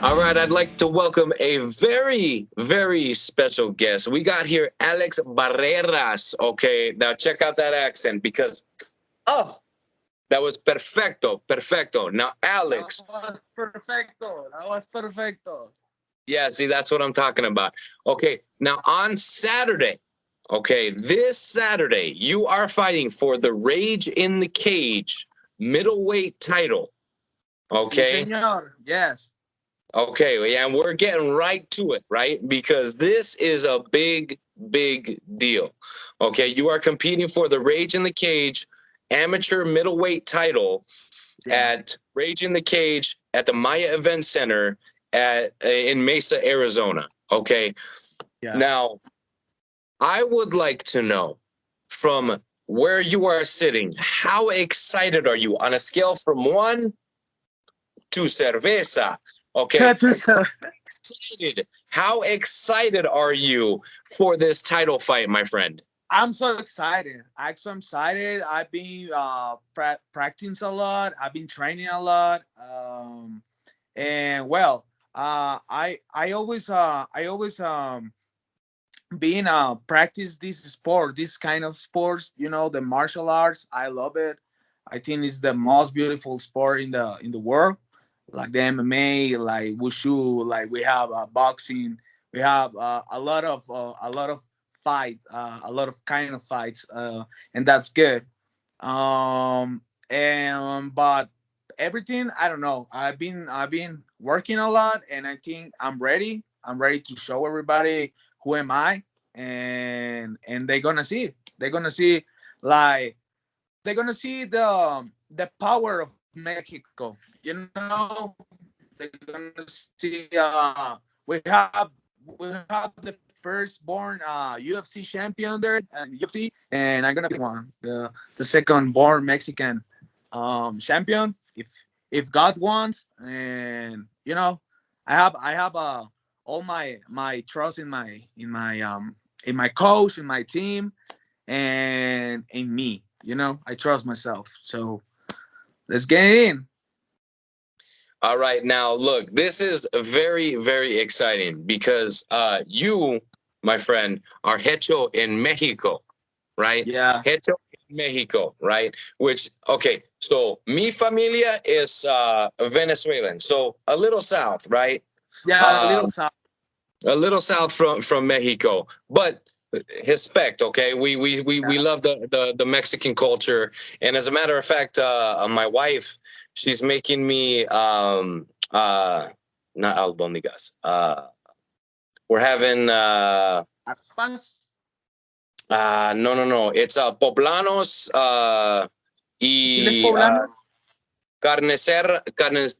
All right, I'd like to welcome a very, very special guest. We got here Alex Barreras. Okay, now check out that accent because, oh, that was perfecto, perfecto. Now, That Alex, was perfecto. That was perfecto. yeah, see, that's what I'm talking about. Okay, now on Saturday, okay, this Saturday, you are fighting for the Rage in the Cage middleweight title. Sí, Okay, señor. Yes. okay, yeah, and we're getting right to it, right? Because this is a big, big deal. Okay, you are competing for the Rage in the Cage amateur middleweight title Yeah. at Rage in the Cage at the Maya Event Center at in Mesa, Arizona. Okay, Yeah. now I would like to know from where you are sitting, how excited are you on a scale from one to cerveza? Okay, Tú sabes. excited. How excited are you for this title fight, my friend? I'm so excited. I'm so excited. I've been practicing a lot. I've been training a lot. And well, I always being practice this sport, this kind of sports. The martial arts. I love it. I think it's the most beautiful sport in the world. Like the MMA, like wushu, like we have boxing. We have a lot of fight, a lot of kind of fights, and that's good. And but everything, I don't know. I've been working a lot, and I think I'm ready. I'm ready to show everybody who am I, and they're gonna see. They're gonna see like they're gonna see the power of Mexico. They're gonna see. We have the firstborn UFC champion there and UFC, and I'm gonna be the second born Mexican champion if God wants. And I have all my trust in my coach, in my team, and in me. I trust myself. So let's get it in. All right, now look, this is very, very exciting because you, my friend, are hecho in Mexico, right? Yeah, Hecho in Mexico, right? Which, okay, so mi familia is Venezuelan, so a little south, right? yeah, a Uh, little south. a little south from Mexico, but respect. Okay, we Yeah. love the Mexican culture, and as a matter of fact, my wife, she's making me not albondigas. We're having Arepas. no, it's poblanos Chiles y poblanos. carnes.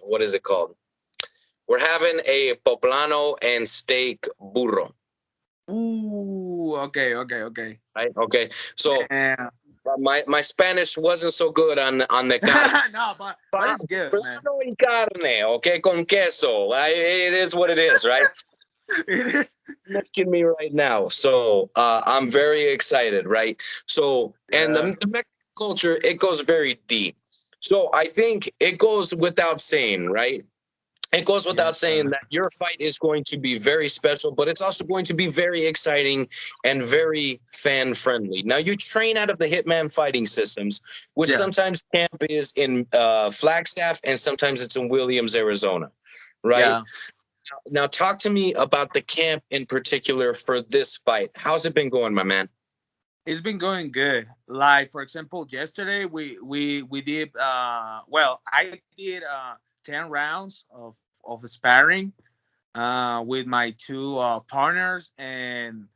What is it called? We're having a poblano and steak burro. Okay, okay, okay. Right. Okay. So Man. my Spanish wasn't so good on the carne. No, but it's good, man. Plano y carne, okay, con queso. It is what it is, right? It is. Making me right now. So I'm very excited, right? So and Yeah, the Mexican culture, it goes very deep. So I think it goes without saying, right? It goes yeah. without saying that your fight is going to be very special, but it's also going to be very exciting and very fan friendly. Now, you train out of the Hitman Fighting Systems, which Yeah, sometimes camp is in Flagstaff and sometimes it's in Williams, Arizona, right? yeah. Now, talk to me about the camp in particular for this fight. How's it been going, my man? It's been going good. Like for example, yesterday we did well, I did 10 rounds of sparring with my two partners, and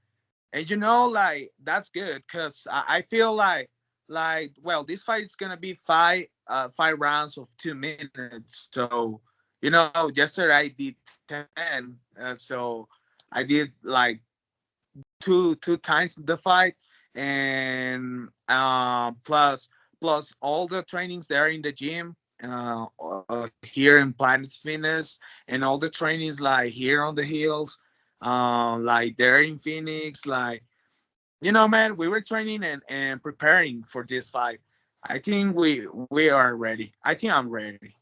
like that's good because I feel like well, this fight is gonna be five rounds of 2 minutes. So yesterday I did 10, so I did like two times the fight, and plus all the trainings there in the gym, here in Planet Fitness, and all the trainings like here on the hills, like there in Phoenix. Like, man, we were training and preparing for this fight. I think we are ready. I think I'm ready.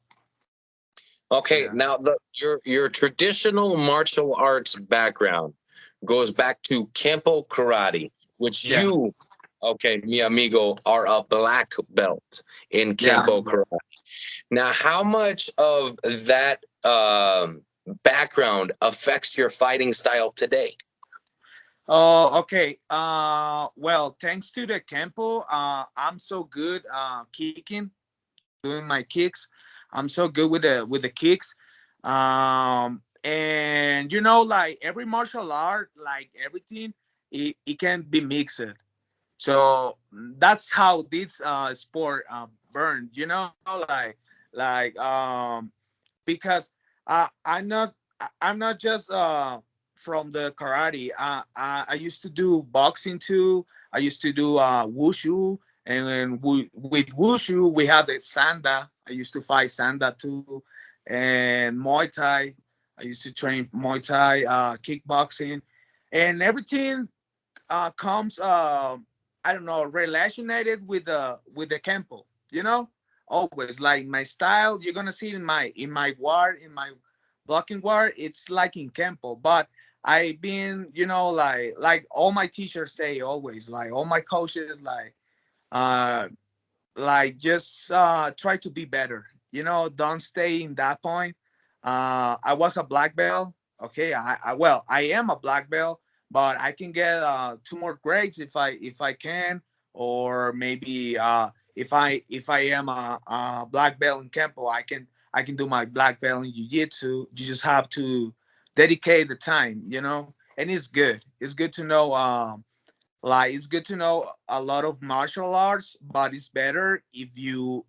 Okay, Yeah, now your traditional martial arts background goes back to Kempo Karate, which yeah, you, okay, mi amigo, are a black belt in yeah. Kempo Karate. Now, how much of that background affects your fighting style today? Oh, okay. Well, thanks to the Campo, I'm so good kicking, doing my kicks. I'm so good with the kicks. And like every martial art, like everything, it can be mixed. So that's how this sport burned. Because I'm not just from the karate. I used to do boxing too. I used to do wushu, and then with wushu we have the sanda. I used to fight sanda too, and Muay Thai. I used to train Muay Thai, kickboxing, and everything comes I don't know related with the kempo. Always like my style. You're gonna see it in my ward, in my blocking ward. It's like in kempo, but I've been like all my teachers say always, like all my coaches, uh just try to be better. Don't stay in that point. I was a black belt. Okay, I am a black belt, but I can get two more grades if I can, or maybe if I am a black belt in kempo, I can do my black belt in jiu-jitsu. You just have to dedicate the time, and it's good. It's good to know. Like it's good to know a lot of martial arts, but it's better if you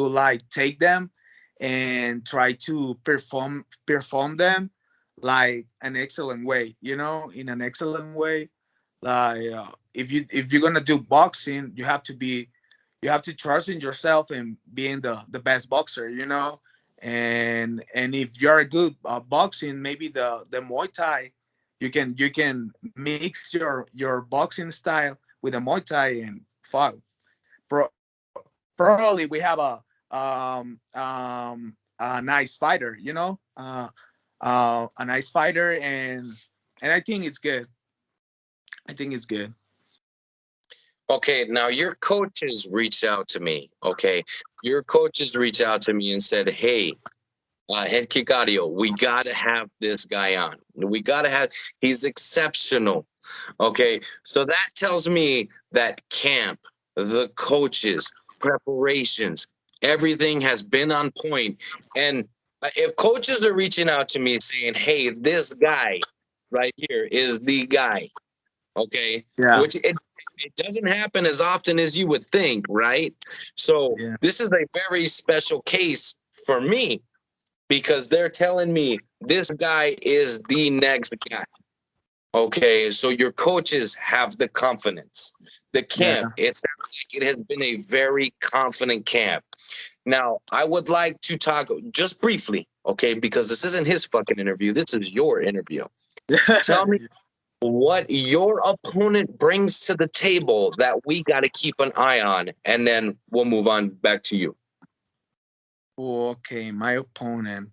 like take them and try to perform them like an excellent way, in an excellent way. Like if you're gonna do boxing, you have to trust in yourself and being the best boxer, and if you're a good boxing, maybe the Muay Thai, you can mix your boxing style with the Muay Thai and fight. Probably we have a nice fighter, a nice fighter, and I think it's good. I think it's good. Okay, now your coaches reached out to me. Okay, your coaches reached out to me and said, "Hey, head Kikario, we got to have this guy on. We got to have, he's exceptional." Okay, so that tells me that camp, the coaches, preparations, everything has been on point. And if coaches are reaching out to me saying, "Hey, this guy right here is the guy," okay, Yeah, which it doesn't happen as often as you would think, right? So yeah, this is a very special case for me because they're telling me this guy is the next guy. Okay, so your coaches have the confidence. The camp, yeah. it sounds like it has been a very confident camp. Now, I would like to talk just briefly, okay, because this isn't his fucking interview. This is your interview. Tell me what your opponent brings to the table that we got to keep an eye on, and then we'll move on back to you. Okay, my opponent.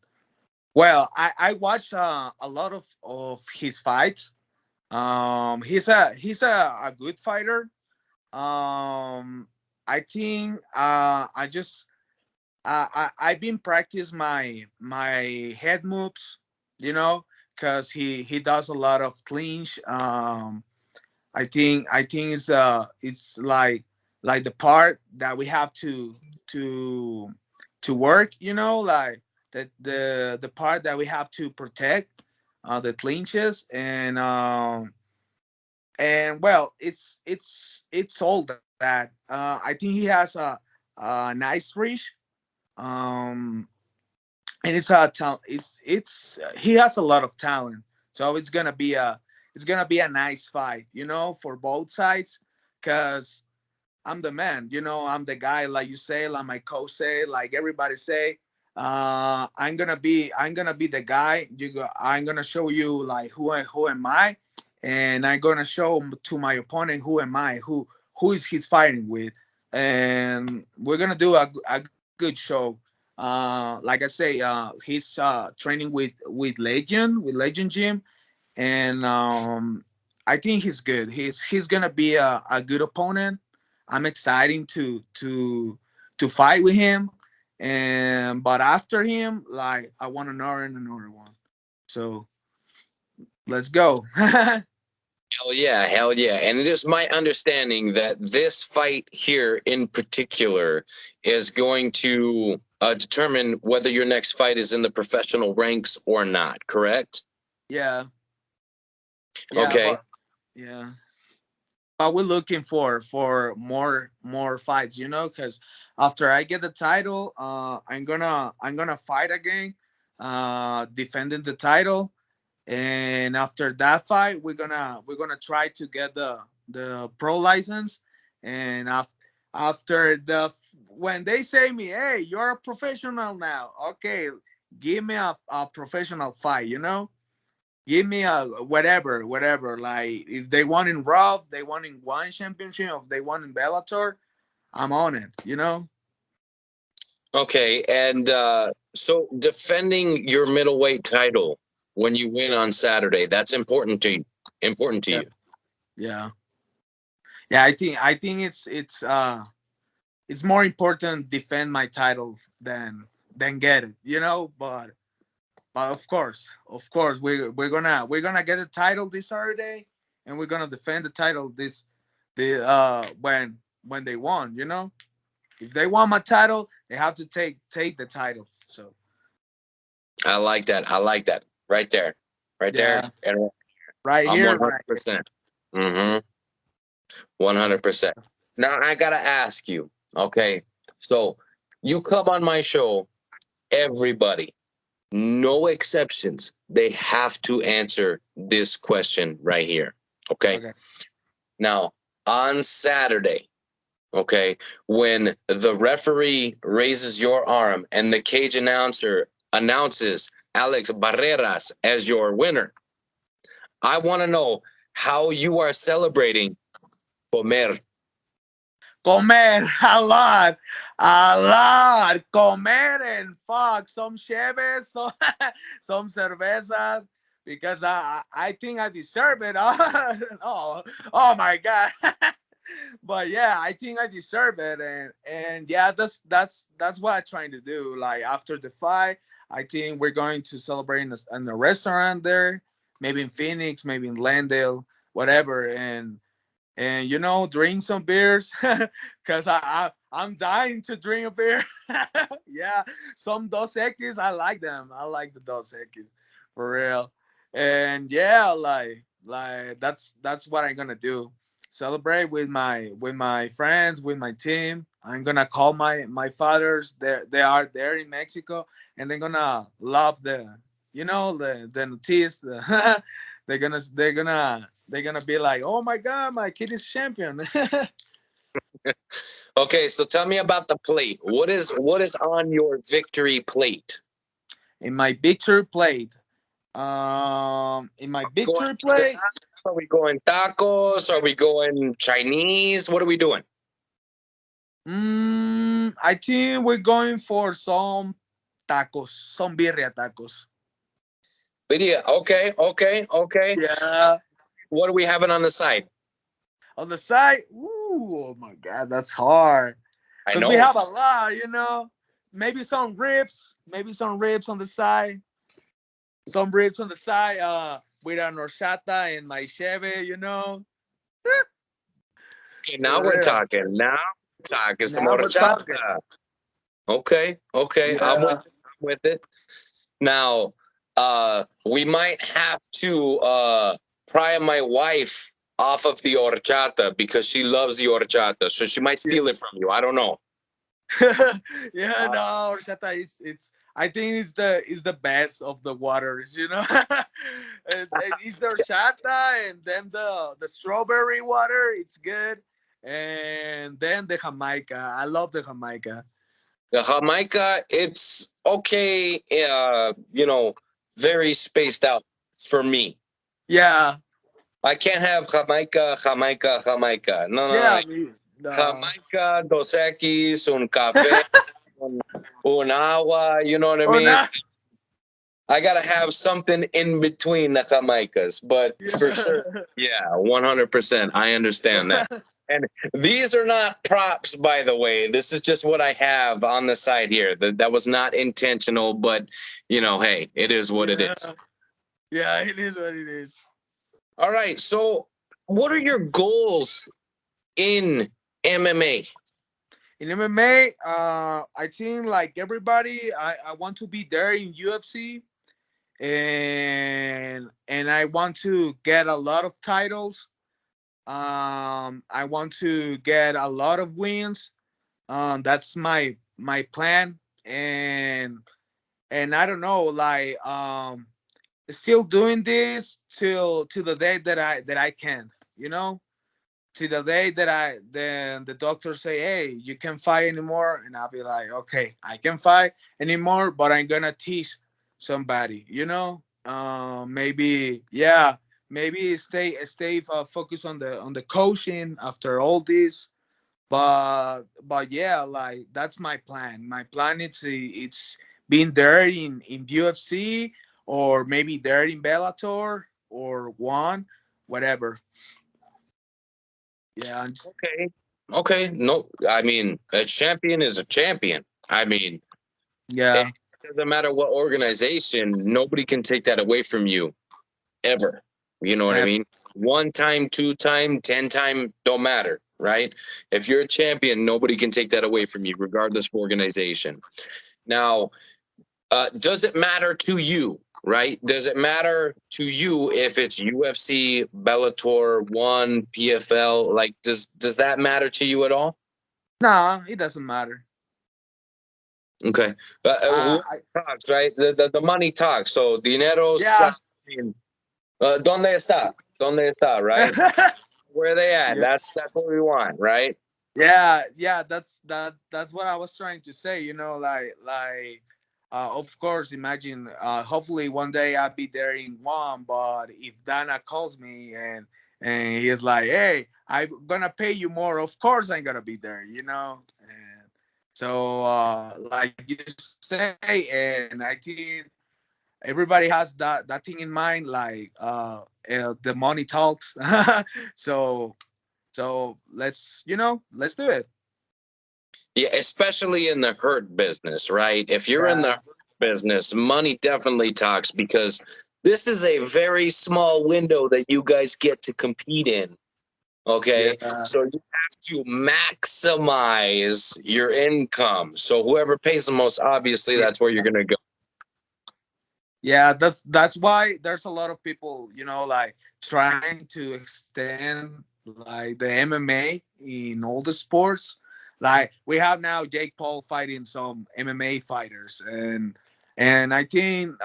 Well, I watched a lot of his fights. He's a good fighter. I think I've been practice my head moves, you know, because he does a lot of clinch. I think it's like the part that we have to to work, like the part that we have to protect, the clinches, and well, it's all that. I think he has a nice reach, um, and he has a lot of talent. So it's gonna be a nice fight, for both sides, because I'm the man, I'm the guy, like you say, like my coach say, like everybody say. I'm gonna be the guy. I'm gonna show you like who am I, and I'm gonna show to my opponent who am I, who is he's fighting with, and we're gonna do a good show. Like I say, he's training with Legend Gym, and I think he's good. He's gonna be a good opponent. I'm excited to fight with him, and but after him, like I want another one. So let's go. Hell yeah, hell yeah. And it is my understanding that this fight here in particular is going to determine whether your next fight is in the professional ranks or not, correct? Yeah, yeah, Okay. yeah. But we're looking for more fights, because after I get the title, I'm gonna fight again, defending the title, and after that fight, we're gonna try to get the pro license, and after when they say me, hey, you're a professional now, okay, give me a professional fight. Give me a whatever. Like if they want in Raw, they want in one championship, if they want in Bellator, I'm on it. Okay. And so defending your middleweight title when you win on Saturday, that's important to you. Important to Yeah, you. yeah, yeah. I think it's more important defend my title than get it. But of course, we're gonna get a title this Saturday, and we're gonna defend the title when they won. If they want my title, they have to take the title. So I like that. I like that. Right there. Right there. yeah, And right I'm here, right here. 100%. Mm-hmm. 100%. Now I gotta ask you, okay? So you come on my show, everybody, no exceptions. They have to answer this question right here. Okay. Okay. Now, on Saturday, okay, when the referee raises your arm and the cage announcer announces Alex Barreras as your winner, I want to know how you are celebrating comer. Comer a lot. Comer and fuck some cheves, some cervezas, because I think I deserve it. Oh my god. But yeah, I think I deserve it, and yeah, that's what I'm trying to do. Like after the fight, I think we're going to celebrate in a restaurant there, maybe in Phoenix, maybe in Landale, whatever, and drink some beers because I'm dying to drink a beer. Yeah, some Dos Equis, I like them. I like the Dos Equis for real. And yeah, like that's what I'm gonna do. Celebrate with my friends, with my team. I'm gonna call my fathers. They are there in Mexico, and they're gonna love the notice. They're gonna be like, oh my god, my kid is champion. Okay, so tell me about the plate. What is on your victory plate? In my victory plate. In my Going victory plate, Are we going tacos? Are we going Chinese? What are we doing? I think we're going for some tacos, some birria tacos. Lydia, okay, okay, okay. Yeah. What are we having on the side? On the side, ooh, oh my god, that's hard. I Because we know. have a lot. Maybe some ribs on the side. Some ribs on the side, with a horchata and my cheve. Okay, now For we're real. talking. Now we're talking some Now we're talking. horchata. Okay, okay. Yeah. I'm with it. Now, we might have to pry my wife off of the horchata because she loves the horchata. So she might steal it from you. I don't know. Yeah, Uh, no, horchata is it's. I think it's the best of the waters. It's the horchata, and then the strawberry water. It's good, and then the Jamaica. I love the Jamaica. the Jamaica, it's okay, very spaced out for me. Yeah, I can't have Jamaica, Jamaica, Jamaica. No, no, no. yeah. Me, no. Jamaica, Dos Equis, un café. un agua, you know what I Oh, mean? nah. I gotta have something in between the Jamaicas, but for sure, yeah, 100%. I understand that. And these are not props, by the way. This is just what I have on the side here. That was not intentional, but hey, it is what it Yeah. is. Yeah, it is what it is. All right. So, what are your goals in MMA? In MMA, I think like everybody, I want to be there in UFC, and I want to get a lot of titles. I want to get a lot of wins. That's my plan, and I don't know, like still doing this till to the day that I can, you know, to the day that I then the doctor say, hey, you can't fight anymore, and I'll be like, okay, I can fight anymore, but I'm gonna teach somebody, you know. Maybe, yeah, maybe stay focused on the coaching after all this, but yeah, like that's my plan. My plan is it's being there in UFC, or maybe there in Bellator or one, whatever. Yeah, Okay. Okay. No, I mean, a champion is a champion. I mean, it yeah, doesn't matter what organization, nobody can take that away from you ever. You know what I eh, mean? One time, two time, 10 time, don't matter, right? If you're a champion, nobody can take that away from you, regardless of organization. Now, does it matter to you, right? Does it matter to you if it's UFC, Bellator, One, PFL? Like, does that matter to you at all? nah, it doesn't matter. Okay. Who I talks, right? The money talks. So, dinero Yeah. ¿dónde está? ¿Dónde está, right? Where are they at? Yeah, That's what we want, right? yeah. That's what I was trying to say. You know, of course, imagine. Hopefully, one day I'll be there in one. But if Dana calls me and he's like, "Hey, I'm gonna pay you more," of course I'm gonna be there. You know, and so like you say, and I think everybody has that thing in mind. Like the money talks. so let's do it. Yeah, especially in the hurt business, right? If you're in the Yeah, hurt business, money definitely talks because this is a very small window that you guys get to compete in. Okay. yeah, So you have to maximize your income. So whoever pays the most, obviously, yeah, that's where you're going to go. yeah. That's why there's a lot of people, like trying to extend like the MMA in all the sports. Like we have now Jake Paul fighting some MMA fighters, and I think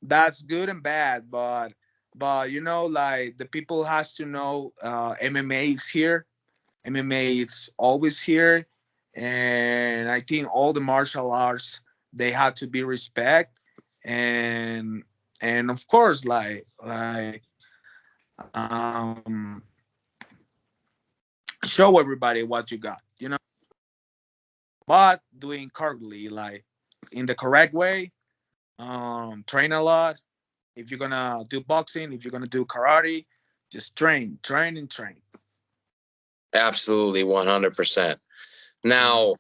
that's good and bad, but like the people has to know MMA is here. MMA is always here, and I think all the martial arts they have to be respect, and of course um show everybody what you got, but doing correctly, like in the correct way. Train a lot. If you're gonna do boxing, if you're gonna do karate, just train and train. Absolutely, 100%. Yeah. Now,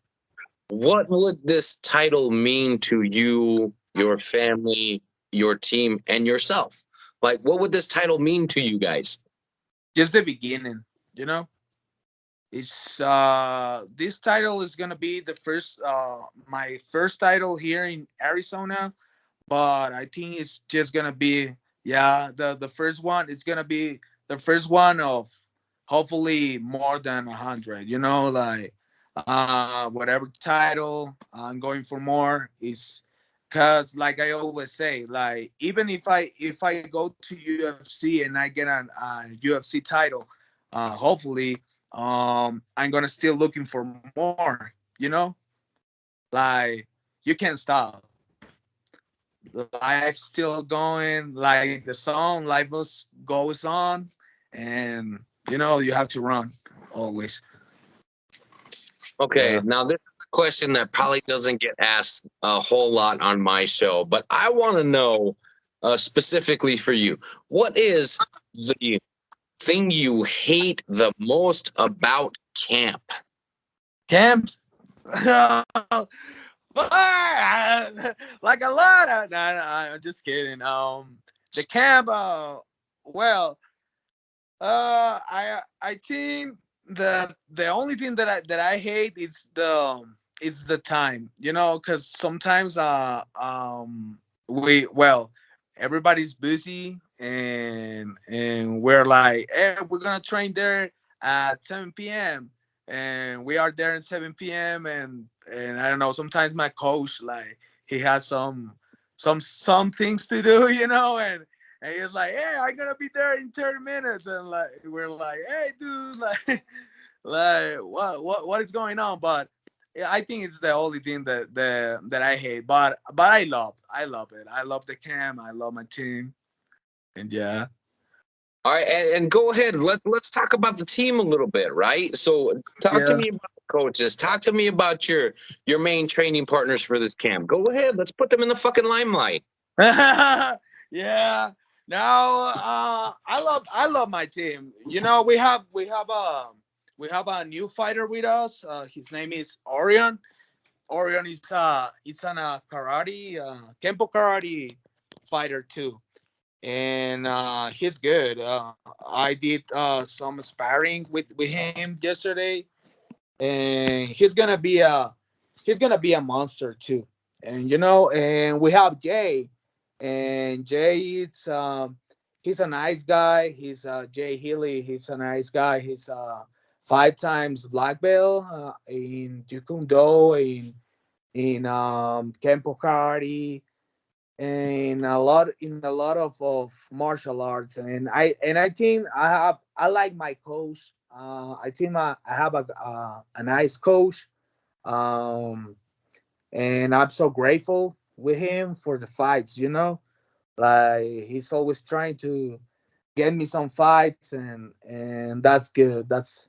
what would this title mean to you, your family, your team, and yourself? Like, what would this title mean to you guys? Just the beginning, you know it's this title is gonna be the first my first title here in Arizona, but I think it's just gonna be, yeah, the first one. It's gonna be the first one of hopefully more than 100, like whatever title I'm going for more is, because like I always say, like even if I go to UFC and I get a UFC title, hopefully I'm gonna still looking for more, like you can't stop. Life's still going, like the song life goes on, and you have to run always. Okay, Yeah. now this is question that probably doesn't get asked a whole lot on my show, but I want to know specifically for you, what is the thing you hate the most about camp? Camp. Like a lot of, no, no, I'm just kidding. The camp, well, I think the only thing that I hate is the time, because sometimes we well everybody's busy, and we're like, hey, we're gonna train there at 7 p.m. and we are there at 7 p.m. and I don't know, sometimes my coach, like, he has some things to do, and he's like, hey, I'm gonna be there in 30 minutes. And like we're like, hey dude, like like what is going on? But yeah, I think it's the only thing that I hate. But I love it. I love the camp. I love my team. And yeah. All right, and go ahead. Let's talk about the team a little bit, right? So, talk to Yeah. me about the coaches. Talk to me about your main training partners for this camp. Go ahead. Let's put them in the fucking limelight. Yeah. Now, I love my team. We have a new fighter with us. His name is Orion. Orion is it's an karate, kempo karate fighter too, and he's good. I did some sparring with him yesterday, and he's gonna be a monster too. And we have Jay, and Jay, he's a nice guy. He's Jay Healy. He's a nice guy. He's 5 times black belt in Taekwondo, in Kempo Karate, and a lot of martial arts. And I think I like my coach. I think I have a nice coach. Um, and I'm so grateful with him for the fights. Like, he's always trying to get me some fights, and that's good. That's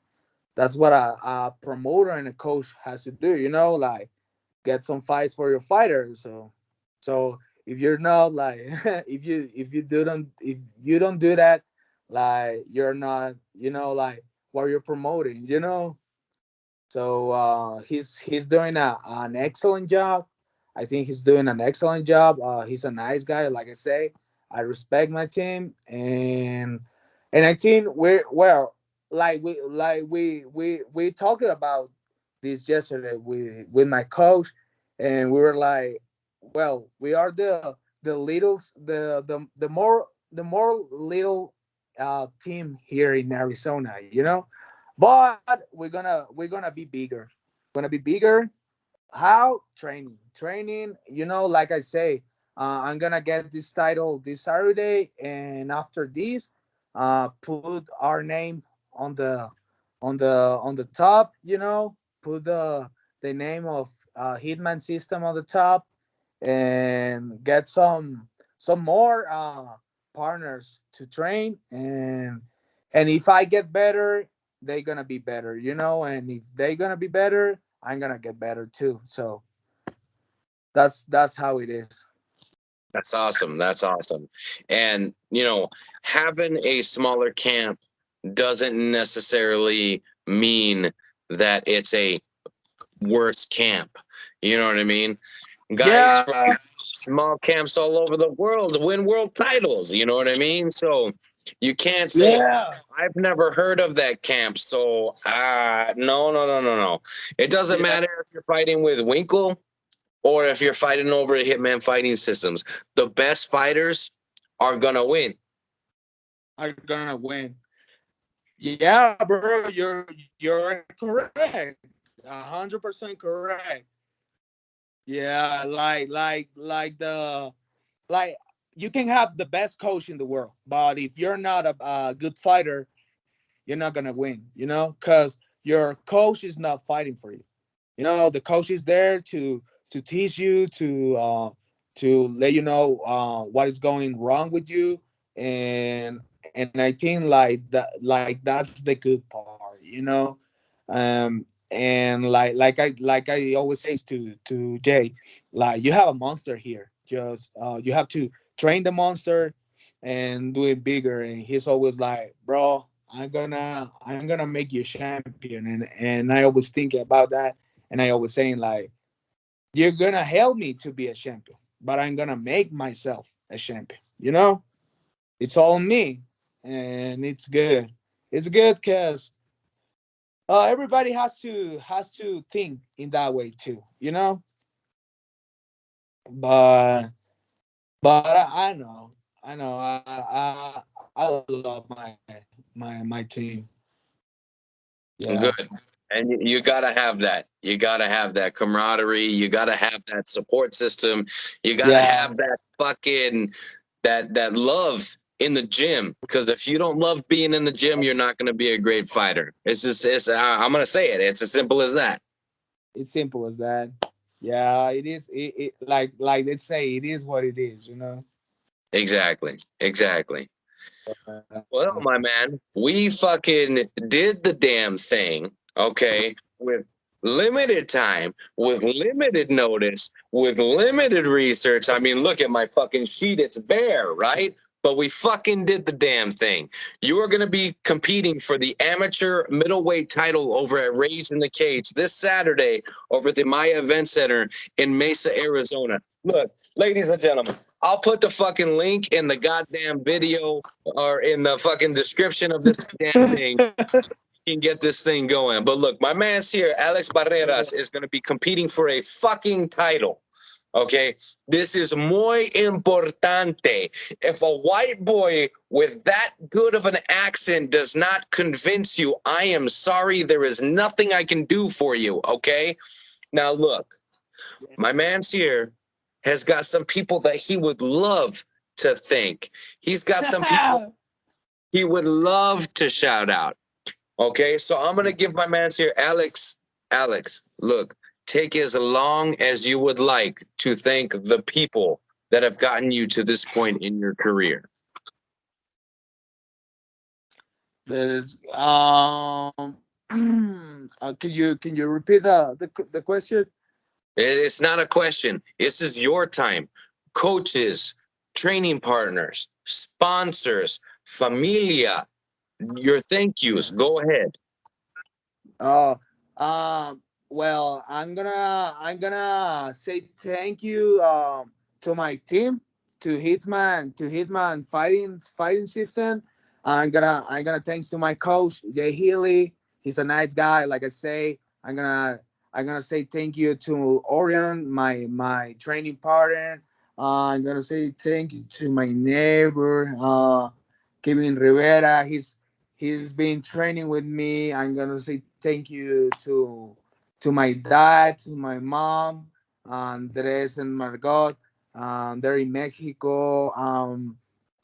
what a promoter and a coach has to do. Like, get some fights for your fighters. So if you're not like, if you don't do that, like, you're not, like, what you're promoting. So he's doing an excellent job. I think he's doing an excellent job. He's a nice guy, like I say. I respect my team, and I think we're well. Like we talked about this yesterday with my coach, and we were like, well, we are the little the more little team here in Arizona. But we're gonna be bigger. Gonna be bigger. How? Training. Like I say, I'm gonna get this title this Saturday, and after this, put our name on the top. Put the name of Hitman System on the top, and get some more partners to train, and if I get better, they're gonna be better, and if they're gonna be better, I'm gonna get better too. So that's how it is. That's awesome. That's awesome. And, having a smaller camp doesn't necessarily mean that it's a worse camp. You know what I mean? Guys from Yeah, small camps all over the world win world titles. You know what I mean? So you can't say, yeah, I've never heard of that camp. So, no, no, no, no, no. It doesn't yeah. matter if you're fighting with Winkle or if you're fighting over Hitman Fighting Systems. The best fighters are going to win. I'm gonna win. Yeah, bro, you're correct. 100% correct. Yeah, like you can have the best coach in the world, but if you're not a good fighter, you're not gonna win. Because your coach is not fighting for you. The coach is there to teach you, to let you know what is going wrong with you, and I think like that's the good part. And like I always say to Jay, like, you have a monster here. Just you have to train the monster and do it bigger. And he's always like, bro, I'm gonna make you a champion. And I always think about that, and I always saying like, you're gonna help me to be a champion, but I'm gonna make myself a champion. It's all me, and it's good. It's good because everybody has to think in that way too. But I know, I love my team. Yeah, Good. And you gotta have that. You gotta have that camaraderie. You gotta have that support system. You gotta yeah. have that fucking that love in the gym. Because if you don't love being in the gym, you're not gonna be a great fighter. I'm gonna say it. It's as simple as that. It's simple as that. Yeah, it is. Like they say, it is what it is. Exactly. Exactly. Uh, Well, my man, we fucking did the damn thing, okay, with limited time, with limited notice, with limited research. I mean, look at my fucking sheet, it's bare, right? But we fucking did the damn thing. You are going to be competing for the amateur middleweight title over at Rage in the Cage this Saturday over at the Maya Event Center in Mesa, Arizona. Look, ladies and gentlemen, I'll put the fucking link in the goddamn video or in the fucking description of this damn thing. You can get this thing going. But look, my man's here, Alex Barreras, is going to be competing for a fucking title. Okay, this is muy importante. If a white boy with that good of an accent does not convince you, I am sorry. There is nothing I can do for you. Okay, now look, my man's here has got some people that he would love to thank. He's got some people he would love to shout out. Okay, so I'm gonna give my man's here, Alex. Alex, look, take as long as you would like to thank the people that have gotten you to this point in your career. There's can you repeat the question? It's not a question. This is your time. Coaches, training partners, sponsors, familia, your thank yous. Go ahead. Oh, well, I'm gonna say thank you to my team, to Hitman fighting system. I'm gonna thanks to my coach Jay Healy. He's a nice guy. Like I say, I'm gonna say thank you to Orion, my training partner. I'm gonna say thank you to my neighbor, Kevin Rivera. He's been training with me. I'm gonna say thank you to my dad, to my mom, Andres and Margot. They're in Mexico.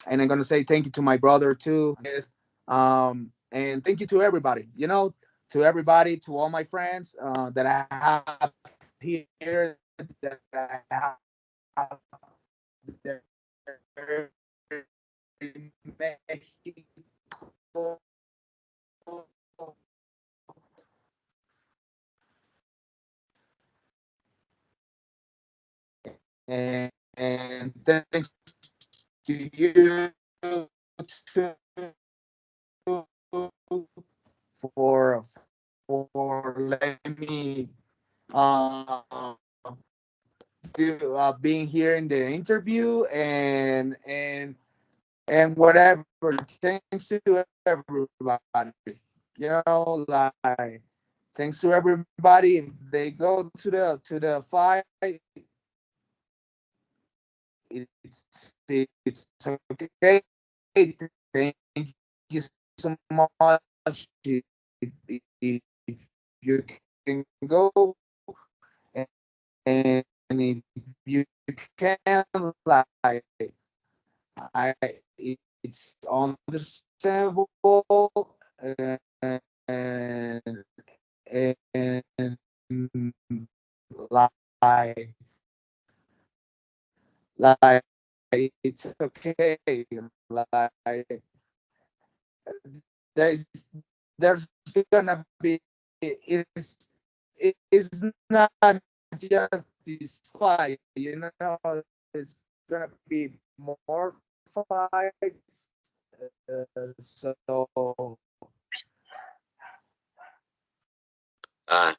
And I'm gonna say thank you to my brother too. Yes. And thank you to everybody. To everybody, to all my friends that I have here, that I have there in Mexico. And thanks to you too for letting me uh, being here in the interview and whatever. Thanks to everybody. Like, thanks to everybody. If they go to the fight, it's okay. Thank you so much. If you can go, and if you can, like, I it's understandable. And, and like like it's okay. Like, there's there's gonna be, it's it's not just this fight, it's gonna be more fights. So Ah,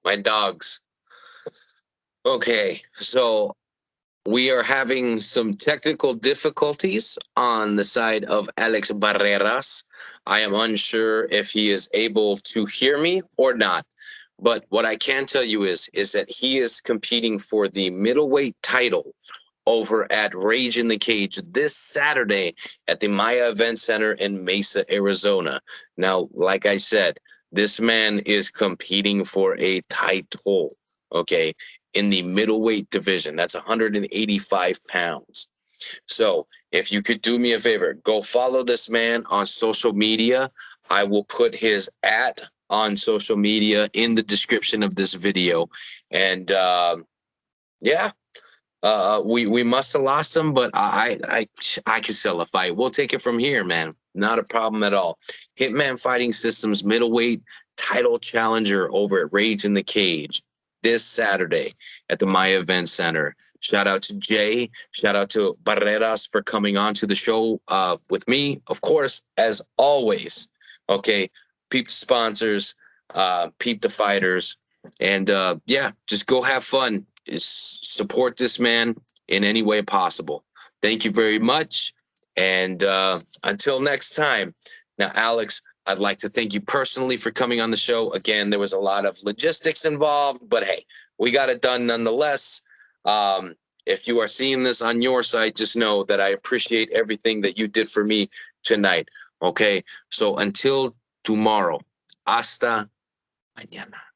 my dogs. Okay, so we are having some technical difficulties on the side of Alex Barreras. I am unsure if he is able to hear me or not. But what I can tell you is that he is competing for the middleweight title over at Rage in the Cage this Saturday at the Maya Event Center in Mesa, Arizona. Now, like I said, this man is competing for a title, okay, in the middleweight division. That's 185 pounds. So if you could do me a favor, go follow this man on social media. I will put his on social media in the description of this video. And yeah, we must have lost him, but I can sell a fight. We'll take it from here, man. Not a problem at all. Hitman Fighting Systems middleweight title challenger over at Rage in the Cage this Saturday at the Maya Event Center. Shout out to Jay. Shout out to Barreras for coming on to the show with me, of course, as always. Okay, peep the sponsors, peep the fighters, and yeah, just go have fun. Support this man in any way possible. Thank you very much. And until next time. Now, Alex, I'd like to thank you personally for coming on the show. Again, there was a lot of logistics involved, but hey, we got it done nonetheless. If you are seeing this on your side, just know that I appreciate everything that you did for me tonight. Okay, so until tomorrow, hasta mañana.